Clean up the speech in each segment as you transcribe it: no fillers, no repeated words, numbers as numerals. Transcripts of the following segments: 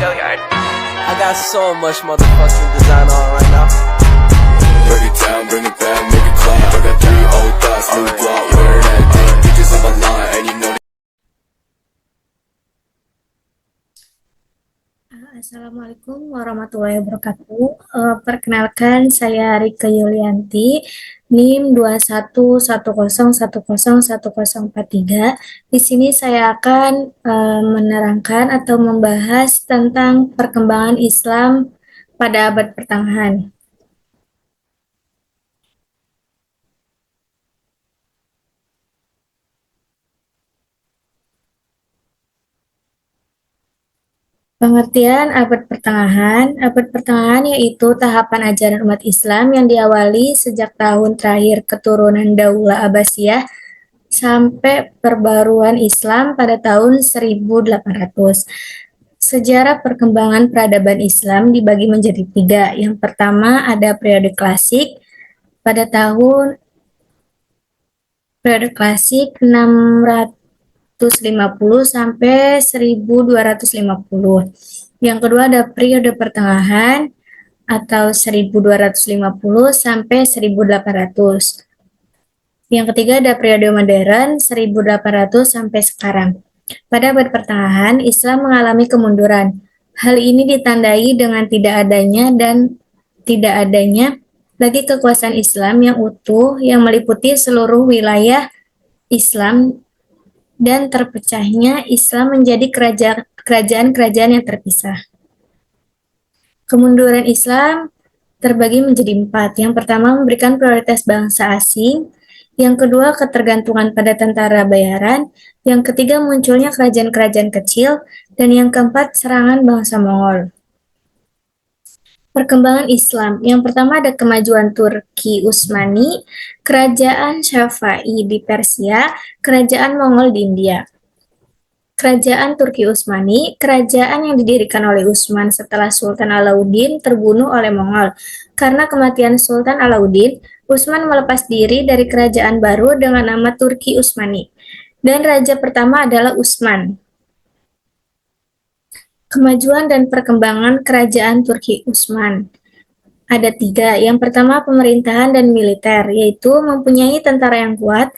I got so much motherfucking design on right now. Break it down, bring it back, make it clap. I got 3 old thoughts, new guap, wear that thing. Bitches on my line, and you know. Assalamualaikum warahmatullahi wabarakatuh. Perkenalkan, saya Rika Yulianti, NIM 2110101043. Di sini saya akan menerangkan atau membahas tentang perkembangan Islam pada abad pertengahan. Pengertian abad pertengahan yaitu tahapan ajaran umat Islam yang diawali sejak tahun terakhir keturunan Daulah Abbasiyah sampai perbaruan Islam pada tahun 1800. Sejarah perkembangan peradaban Islam dibagi menjadi 3. Yang pertama ada periode klasik pada tahun 650 sampai 1250. Yang kedua ada periode pertengahan atau 1250 sampai 1800. Yang ketiga ada periode modern 1800 sampai sekarang. Pada abad pertengahan, Islam mengalami kemunduran. Hal ini ditandai dengan tidak adanya lagi kekuasaan Islam yang utuh yang meliputi seluruh wilayah Islam dan terpecahnya Islam menjadi kerajaan-kerajaan yang terpisah. Kemunduran Islam terbagi menjadi 4. Yang pertama memberikan prioritas bangsa asing, yang kedua ketergantungan pada tentara bayaran, yang ketiga munculnya kerajaan-kerajaan kecil, dan yang keempat serangan bangsa Mongol. Perkembangan Islam. Yang pertama ada kemajuan Turki Utsmani, kerajaan Syafi'i di Persia, kerajaan Mongol di India. Kerajaan Turki Utsmani, kerajaan yang didirikan oleh Utsman setelah Sultan Alauddin terbunuh oleh Mongol. Karena kematian Sultan Alauddin, Utsman melepas diri dari kerajaan baru dengan nama Turki Utsmani. Dan raja pertama adalah Utsman. Kemajuan dan perkembangan kerajaan Turki Utsman. Ada 3. Yang pertama pemerintahan dan militer, yaitu mempunyai tentara yang kuat,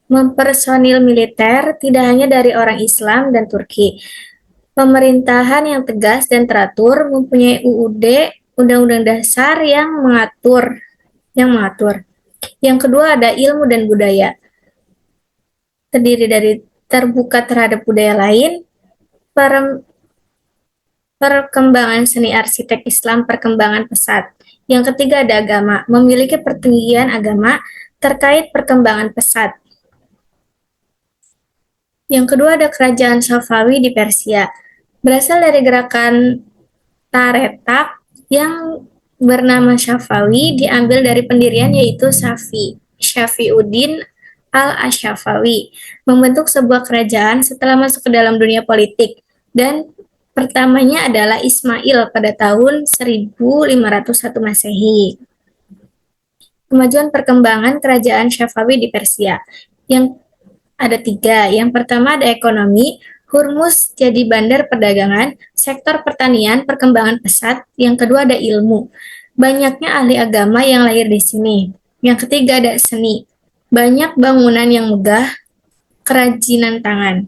mempersonil militer tidak hanya dari orang Islam dan Turki. Pemerintahan yang tegas dan teratur, mempunyai UUD, Undang-Undang Dasar yang mengatur. Yang kedua ada ilmu dan budaya. Terdiri dari terbuka terhadap budaya lain, perkembangan seni arsitek Islam, perkembangan pesat. Yang ketiga ada agama, memiliki pertinggian agama terkait perkembangan pesat. Yang kedua ada kerajaan Safawi di Persia, berasal dari gerakan tarekat yang bernama Syafawi, diambil dari pendirian yaitu Syafiuddin al-Asyafawi, membentuk sebuah kerajaan setelah masuk ke dalam dunia politik, dan pertamanya adalah Ismail pada tahun 1501 Masehi. Kemajuan perkembangan kerajaan Syafawi di Persia. Yang ada 3. Yang pertama ada ekonomi, Hormuz jadi bandar perdagangan, sektor pertanian, perkembangan pesat. Yang kedua ada ilmu, banyaknya ahli agama yang lahir di sini. Yang ketiga ada seni, banyak bangunan yang megah, kerajinan tangan.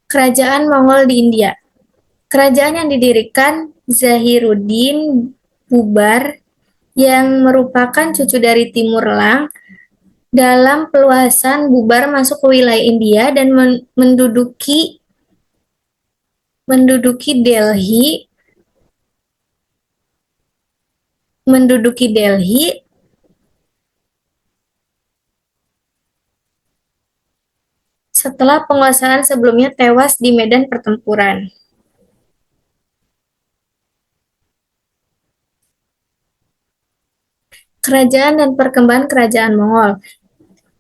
Kerajaan Mongol di India. Kerajaan yang didirikan Zahiruddin Bubar yang merupakan cucu dari Timur Lang dalam peluasan Bubar masuk ke wilayah India dan menduduki Delhi setelah penguasaan sebelumnya tewas di medan pertempuran. Kerajaan dan perkembangan kerajaan Mongol,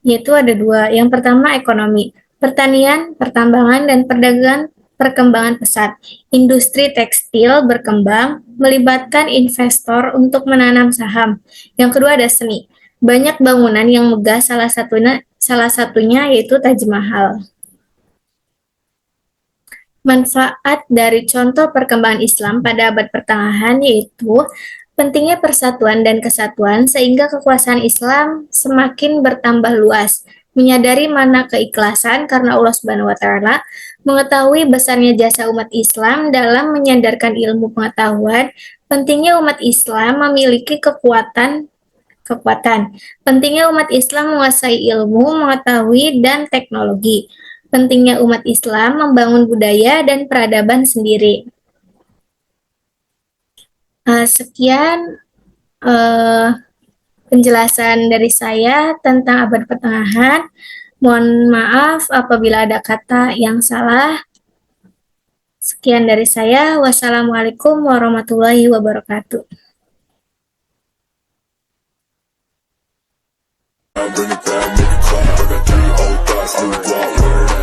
yaitu ada 2. Yang pertama ekonomi, pertanian, pertambangan, dan perdagangan perkembangan pesat. Industri tekstil berkembang, melibatkan investor untuk menanam saham. Yang kedua ada seni, banyak bangunan yang megah, salah satunya yaitu Taj Mahal. Manfaat dari contoh perkembangan Islam pada abad pertengahan yaitu pentingnya persatuan dan kesatuan sehingga kekuasaan Islam semakin bertambah luas, menyadari mana keikhlasan karena Allah Subhanahu wa taala, mengetahui besarnya jasa umat Islam dalam menyandarkan ilmu pengetahuan, pentingnya umat Islam memiliki kekuatan. Pentingnya umat Islam menguasai ilmu, mengetahui, dan teknologi. Pentingnya umat Islam membangun budaya dan peradaban sendiri. Sekian penjelasan dari saya tentang abad pertengahan. Mohon maaf apabila ada kata yang salah. Sekian dari saya. Wassalamualaikum warahmatullahi wabarakatuh. Bring it back, make it clap. I got three old thoughts, new block, word